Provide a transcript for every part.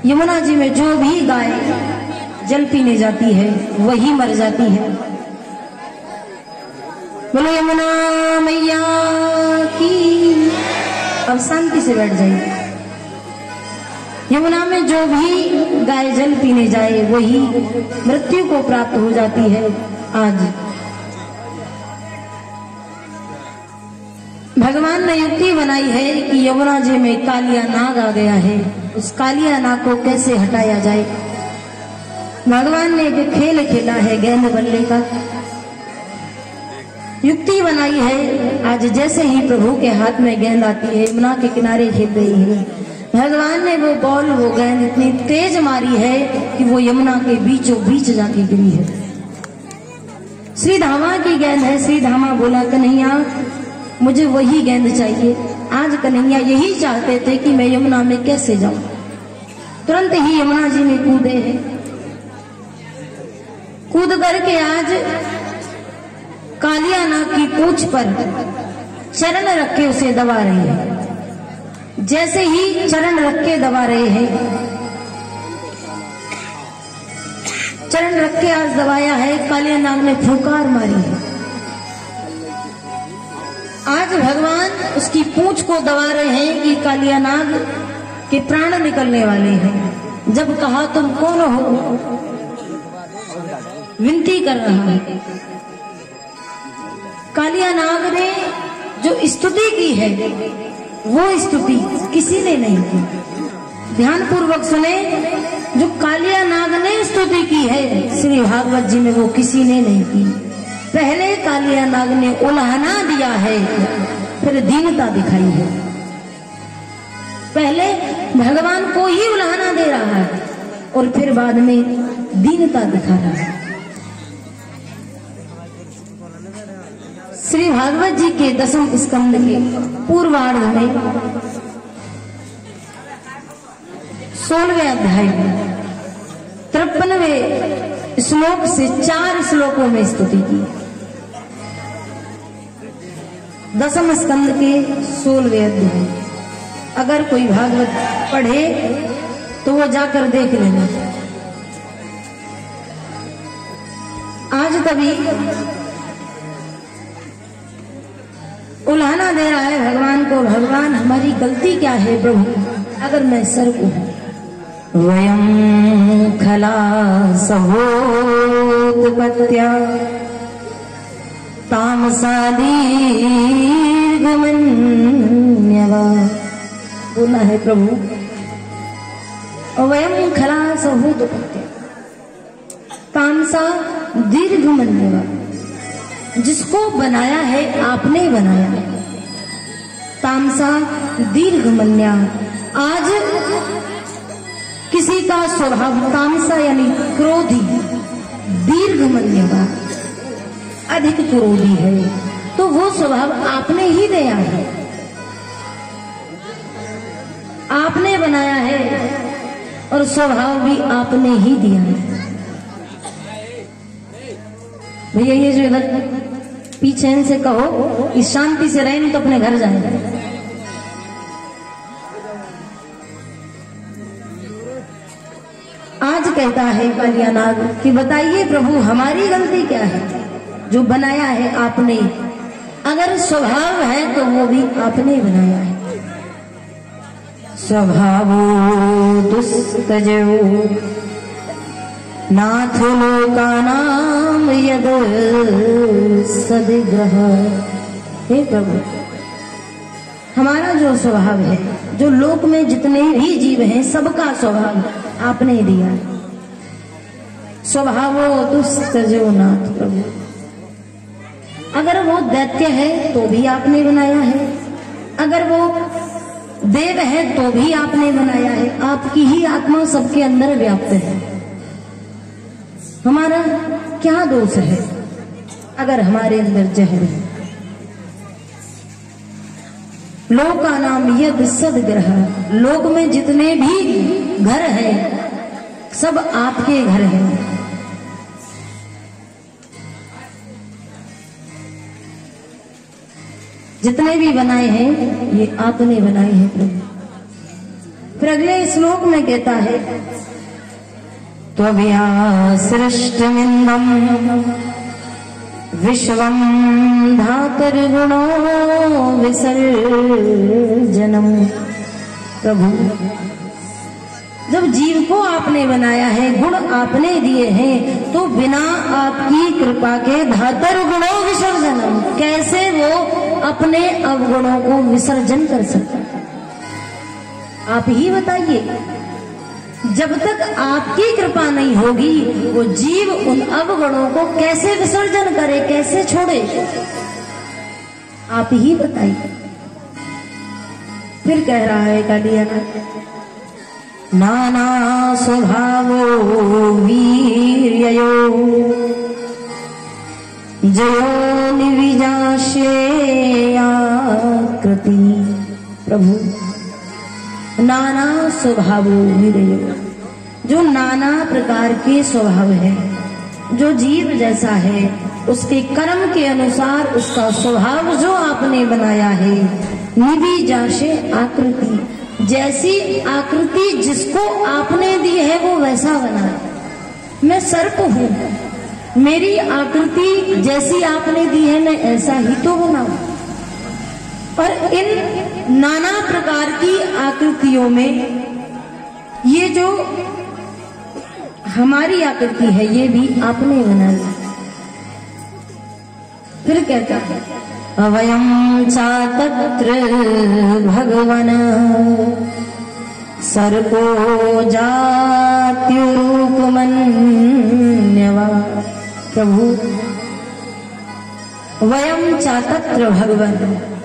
यमुना जी में जो भी गाय जल पीने जाती है वही मर जाती है। बोलो यमुना मैया की। अब शांति से बैठ जाइए। यमुना में जो भी गाय जल पीने जाए वही मृत्यु को प्राप्त हो जाती है। आज भगवान ने युक्ति बनाई है कि यमुना जी में कालिया नाग आ गया है, उस कालिया नाग को कैसे हटाया जाए। भगवान ने एक खेल खेला है गेंद बल्ले का, युक्ति बनाई है। आज जैसे ही प्रभु के हाथ में गेंद आती है, यमुना के किनारे खेल रही है, भगवान ने वो बॉल वो गेंद इतनी तेज मारी है कि वो यमुना के बीचों बीच जाके गिरी है। श्री धामा की गेंद है। श्री धामा बोला कन्हैया मुझे वही गेंद चाहिए। आज कन्हैया यही चाहते थे कि मैं यमुना में कैसे जाऊं। तुरंत ही यमुना जी में कूदे हैं। कूद करके आज कालिया नाग की पूंछ पर चरण रख के उसे दबा रहे हैं। जैसे ही चरण रख के दबा रहे हैं, चरण रख के आज दबाया है, कालिया नाग ने फुंकार मारी है। आज भगवान उसकी पूंछ को दबा रहे हैं कि कालिया नाग के प्राण निकलने वाले हैं। जब कहा तुम कौन हो, विनती कर रहा है। कालिया नाग ने जो स्तुति की है वो स्तुति किसी ने नहीं की। ध्यान पूर्वक सुने, जो कालिया नाग ने स्तुति की है श्री भागवत जी में वो किसी ने नहीं की। पहले कालिया नाग ने उल्हाना दिया है, फिर दीनता दिखाई है। पहले भगवान को ही उल्हाना दे रहा है और फिर बाद में दीनता दिखा रहा है। श्री भागवत जी के 10वें स्कंद के पूर्वार्ध में 16वें अध्याय में 53वें श्लोक से 4 श्लोकों में स्तुति की। 10वें स्कंद के 16वें अध्याय। अगर कोई भागवत पढ़े तो वो जाकर देख लेना। आज तभी उल्हाना दे रहा है भगवान को। भगवान हमारी गलती क्या है प्रभु, अगर मैं सर को वयं खला सहोत्पत्त्या तामसादीर्घमन्यवा। बोला है प्रभु वयं खला सहोत्पत्त्या तामसा दीर्घमन्यवा। जिसको बनाया है आपने बनाया है। तामसा दीर्घमन्या। आज किसी का स्वभाव तामसा यानी क्रोधी, दीर्घमन्यवा अधिक क्रोधी है, तो वो स्वभाव आपने ही दिया है, आपने बनाया है और स्वभाव भी आपने ही दिया है। भैया ये जो इधर पीछे इनसे कहो इस शांति से रहे, नहीं तो अपने घर जाए। आज कहता है कालिया नाग कि बताइए प्रभु हमारी गलती क्या है, जो बनाया है आपने। अगर स्वभाव है तो वो भी आपने बनाया है। स्वभावो दुस्तजो नाथ लोकानाम यद सदिग्रह। हे प्रभु हमारा जो स्वभाव है, जो लोक में जितने भी जीव हैं सबका स्वभाव आपने दिया। स्वभावो दुस्तजो नाथ प्रभु। अगर वो दैत्य है तो भी आपने बनाया है, अगर वो देव है तो भी आपने बनाया है। आपकी ही आत्मा सबके अंदर व्याप्त है। हमारा क्या दोष है अगर हमारे अंदर जहर है। लोका नाम यद सदग्रह। लोक में जितने भी घर हैं सब आपके घर हैं। जितने भी बनाए हैं ये आपने बनाए हैं प्रभु। फिर अगले श्लोक में कहता है त्वया सृष्टमिन्दं विश्वं धातुर्गुणो विसर्जनम्। प्रभु जब जीव को आपने बनाया है, गुण आपने दिए हैं, तो बिना आपकी कृपा के धातुर्गुणो विसर्जनम्, कैसे वो अपने अवगुणों को विसर्जन कर सकता? आप ही बताइए। जब तक आपकी कृपा नहीं होगी वो जीव उन अवगुणों को कैसे विसर्जन करे, कैसे छोड़े? आप ही बताइए। फिर कह रहा है कालियानाथ नाना स्वभावो वीर्ययो जयो निविजाशेयाकृति। प्रभु नाना स्वभावो वीर्ययो, जो नाना प्रकार के स्वभाव है, जो जीव जैसा है उसके कर्म के अनुसार उसका स्वभाव जो आपने बनाया है। निविजाशे आकृति, जैसी आकृति जिसको आपने दी है वो वैसा बना है। मैं सर्प हूँ, मेरी आकृति जैसी आपने दी है मैं ऐसा ही तो बनाऊं। पर इन नाना प्रकार की आकृतियों में ये जो हमारी आकृति है ये भी आपने बनाई। फिर कहता है अवयं चातत्र भगवन सर्पो जात्युरूपमन्यवा। प्रभु वयं चातत्र भगवन,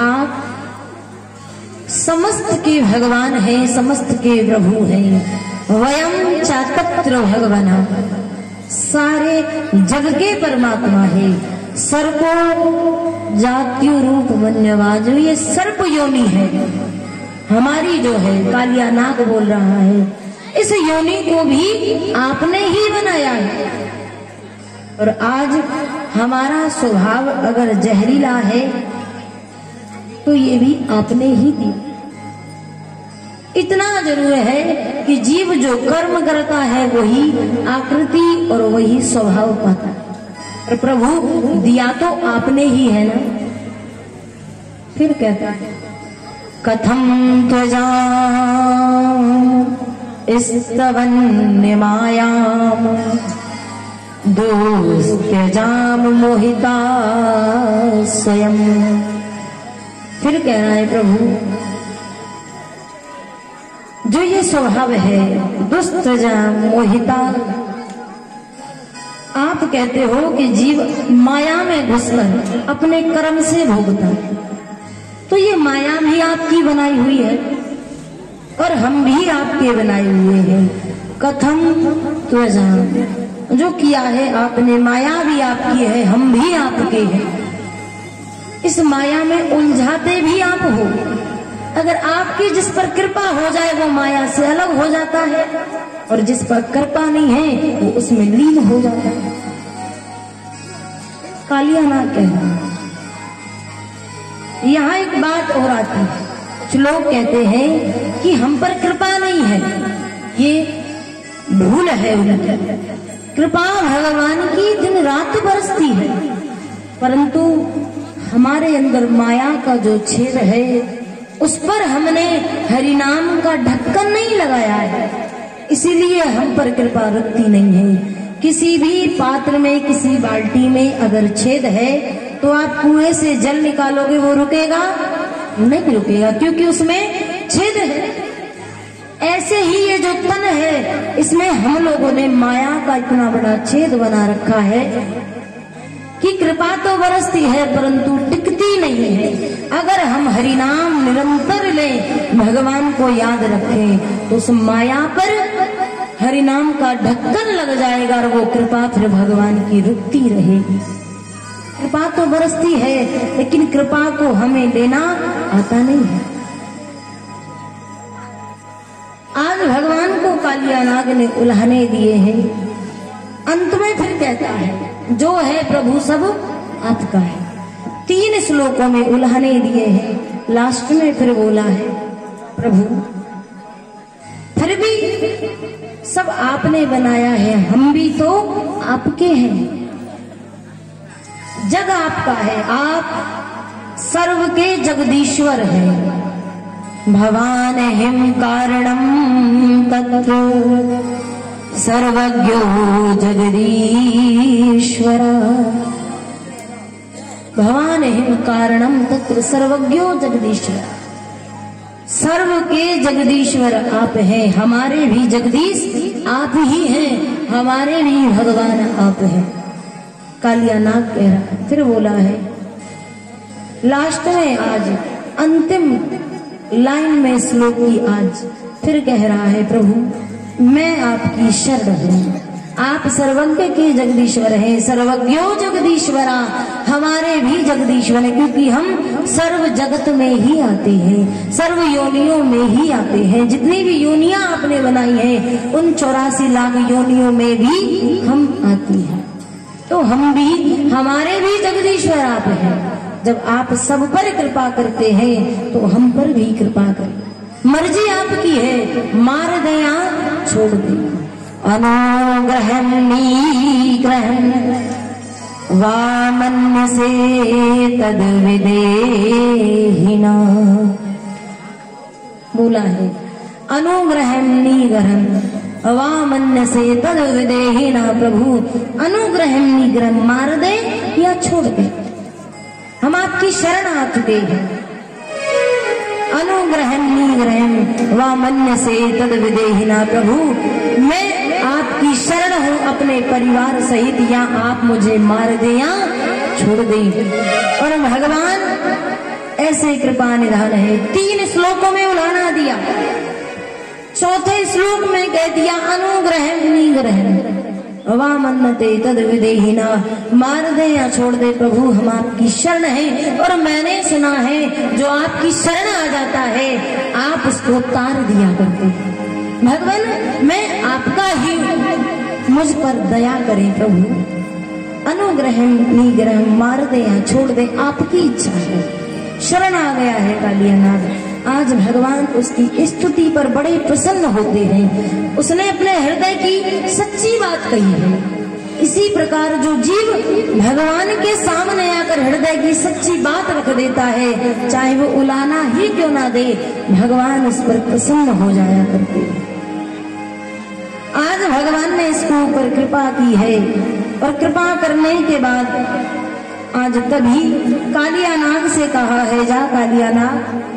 आप समस्त के भगवान हैं, समस्त के प्रभु हैं। वयं चातत्र भगवन, सारे जग के परमात्मा है। सर्पो जात्यु रूप मन्यवा, जो ये सर्प योनि है हमारी जो है, कालिया नाग बोल रहा है, इस योनि को भी आपने ही बनाया है। और आज हमारा स्वभाव अगर जहरीला है तो ये भी आपने ही दिया। इतना जरूर है कि जीव जो कर्म करता है वही आकृति और वही स्वभाव पाता है। और प्रभु दिया तो आपने ही है ना। फिर कहता है कथम त्वजा स्तवन्य मायाम दोस्त्यजाम मोहिता स्वयं। फिर कह रहा है प्रभु जो ये स्वभाव है दुष्टजाम मोहिता, आप कहते हो कि जीव माया में घुसकर अपने कर्म से भोगता है, तो ये माया भी आपकी बनाई हुई है और हम भी आपके बनाए हुए हैं। कथम त्वजा, जो किया है आपने, माया भी आपकी है, हम भी आपके हैं। इस माया में उलझाते भी आप हो। अगर आपकी जिस पर कृपा हो जाए वो माया से अलग हो जाता है, और जिस पर कृपा नहीं है वो उसमें लीन हो जाता है। कालिया नाग कह रहा है। यहाँ एक बात और आती है, कुछ लोग कहते हैं कि हम पर कृपा नहीं है, ये भूल है उनकी। कृपा भगवान की दिन रात बरसती है, परंतु हमारे अंदर माया का जो छेद है उस पर हमने हरिनाम का ढक्कन नहीं लगाया है, इसीलिए हम पर कृपा रुकती नहीं है। किसी भी पात्र में, किसी बाल्टी में अगर छेद है तो आप कुएं से जल निकालोगे, वो रुकेगा? नहीं रुकेगा, क्योंकि उसमें छेद है। ऐसे ही ये जो तन है इसमें हम लोगों ने माया का इतना बड़ा छेद बना रखा है कि कृपा तो बरसती है परंतु टिकती नहीं है। अगर हम हरिनाम निरंतर लें, भगवान को याद रखें, तो उस माया पर हरिनाम का ढक्कन लग जाएगा और वो कृपा फिर भगवान की रुकती रहेगी। कृपा तो बरसती है लेकिन कृपा को हमें लेना आता नहीं है। आज भगवान को कालिया नाग ने उल्हाने दिए हैं। अंत में फिर कहता है जो है प्रभु सब आपका है, 3 श्लोकों में उल्हाने दिए हैं। लास्ट में फिर बोला है प्रभु फिर भी सब आपने बनाया है, हम भी तो आपके हैं। जग आपका है, आप सर्व के जगदीश्वर हैं। भवान हिम कारणम तत्र सर्वज्ञो जगदीश्वर। भवान हिम कारणम तत्र सर्वज्ञो जगदीश्वर। सर्व के जगदीश्वर आप हैं, हमारे भी जगदीश आप ही हैं, हमारे भी भगवान आप हैं। कालिया नाग कह रहा है, फिर बोला है लास्ट में आज अंतिम लाइन में श्लोक की आज फिर कह रहा है प्रभु मैं आपकी शरण हूँ। आप सर्वज्ञ के जगदीश्वर हैं, सर्वज्ञो जगदीश्वरा, हमारे भी जगदीश्वर हैं, क्योंकि हम सर्व जगत में ही आते हैं, सर्व योनियों में ही आते हैं। जितनी भी योनियां आपने बनाई हैं उन 84 लाख योनियों में भी हम आती हैं। तो हम भी, हमारे भी जगदीश्वर आप हैं। जब आप सब पर कृपा करते हैं तो हम पर भी कृपा करें। मर्जी आपकी है, मार दे या छोड़ दे। अनुग्रहं निग्रहं वामन्य से तद विदेहिना। बोला है अनुग्रहं निग्रहं वामन्य से तद विदेहिना। प्रभु अनुग्रहं निग्रहं, मार दे या छोड़ दे, हम आपकी शरण आ चुके हैं। अनुग्रहं निग्रहं वामन्य से तद विदेहिना। प्रभु मैं आपकी शरण हूँ अपने परिवार सहित, या आप मुझे मार दे या छोड़ दे। और भगवान ऐसे कृपा निधान है। 3 श्लोकों में उलाहना दिया, 4थे श्लोक में कह दिया अनुग्रहं निग्रहं वामन्यते तद विदेहिना। मार दे या छोड़ दे प्रभु हम आपकी शरण है। और मैंने सुना है जो आपकी शरण आ जाता है आप उसको तार दिया करते हैं। भगवान मैं आपका ही, मुझ पर दया करें प्रभु। अनुग्रहं निग्रहं, मार दे या छोड़ दे, आपकी इच्छा है। शरण आ गया है कालिया नाग। आज भगवान उसकी स्तुति पर बड़े प्रसन्न होते हैं। उसने अपने हृदय की सच्ची बात कही है। इसी प्रकार जो जीव भगवान के सामने आकर हृदय की सच्ची बात रख देता है, चाहे वो उलाना ही क्यों ना दे, भगवान उस पर प्रसन्न हो जाया करते हैं। आज भगवान ने इसके ऊपर कृपा की है। और कृपा करने के बाद आज तभी कालिया नाग से कहा है जा कालिया नाग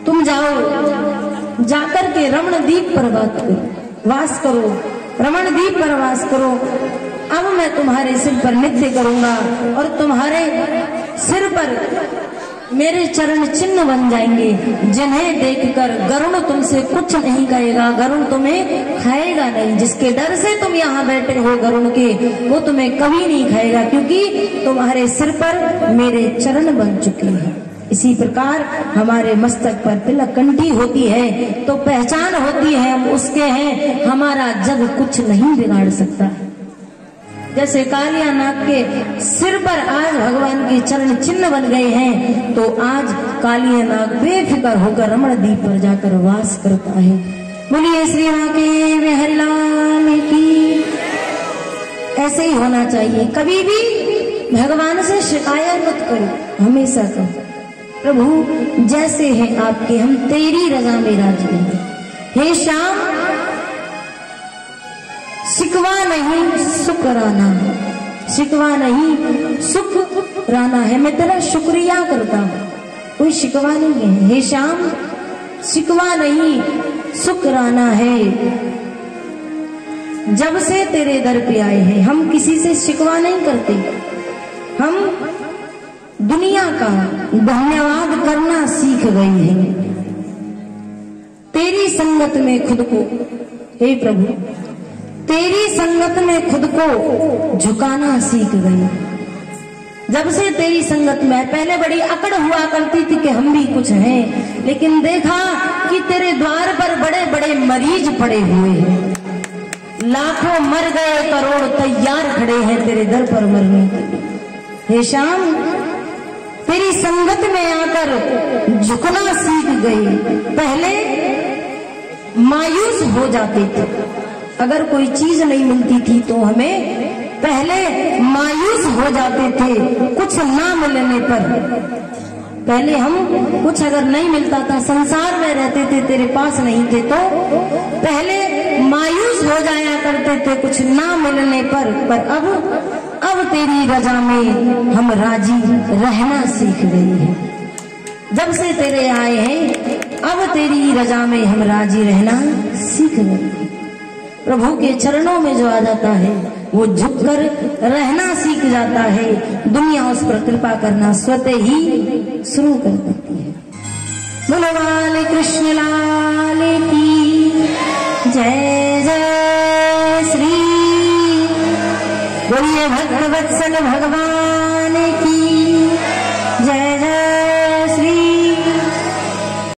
तुम जाओ, जाकर के रमणद्वीप पर वास करो, रमणद्वीप पर वास करो। अब मैं तुम्हारे सिर पर नृत्य करूंगा और तुम्हारे सिर पर मेरे चरण चिन्ह बन जाएंगे, जिन्हें देखकर गरुड़ तुमसे कुछ नहीं कहेगा, गरुड़ तुम्हें खाएगा नहीं। जिसके डर से तुम यहाँ बैठे हो गरुड़ के, वो तुम्हें कभी नहीं खाएगा, क्योंकि तुम्हारे सिर पर मेरे चरण बन चुके हैं। इसी प्रकार हमारे मस्तक पर तिलक कंठी होती है तो पहचान होती है हम उसके हैं, हमारा जग कुछ नहीं बिगाड़ सकता। जैसे कालिया नाग के सिर पर आज भगवान के चरण चिन्ह बन गए हैं, तो आज कालिया नाग बेफिक्र होकर रमणद्वीप पर जाकर वास करता है। बोलिए श्री राम हरिलाल की। ऐसे ही होना चाहिए। कभी भी भगवान से शिकायत मत करो, हमेशा करो प्रभु जैसे हैं आपके हम तेरी रजा में राजी हैं। हे श्याम शिकवा नहीं शुक्राना, शिकवा नहीं शुक्राना है, मैं तेरा शुक्रिया करता हूँ, कोई शिकवा नहीं है। हे श्याम शिकवा नहीं शुक्राना है, जब से तेरे दर पे आए हैं हम किसी से शिकवा नहीं करते। हम दुनिया का धन्यवाद करना सीख गए हैं। तेरी संगत में खुद को, हे प्रभु तेरी संगत में खुद को झुकाना सीख गए। जब से तेरी संगत में, पहले बड़ी अकड़ हुआ करती थी कि हम भी कुछ हैं, लेकिन देखा कि तेरे द्वार पर बड़े बड़े मरीज पड़े हुए हैं, लाखों मर गए, करोड़ तैयार खड़े हैं तेरे दर पर मरने के लिए। हे श्याम तेरी संगत में आकर झुकना सीख गए। पहले मायूस हो जाते थे, अगर कोई चीज नहीं मिलती थी तो हमें पहले मायूस हो जाते थे कुछ ना मिलने पर। पहले हम कुछ अगर नहीं मिलता था, संसार में रहते थे, तेरे पास नहीं थे, तो पहले मायूस हो जाया करते थे कुछ ना मिलने पर अब तेरी रजा में हम राजी रहना सीख गए हैं। जब से तेरे आए हैं अब तेरी रजा में हम राजी रहना सीख गए। प्रभु के चरणों में जो आ जाता है वो झुककर रहना सीख जाता है। दुनिया उस पर कृपा करना स्वतः ही शुरू कर देती है। बोलो वाले कृष्ण लाल की जय जय श्री। बोलिए भक्त वत्सल भगवान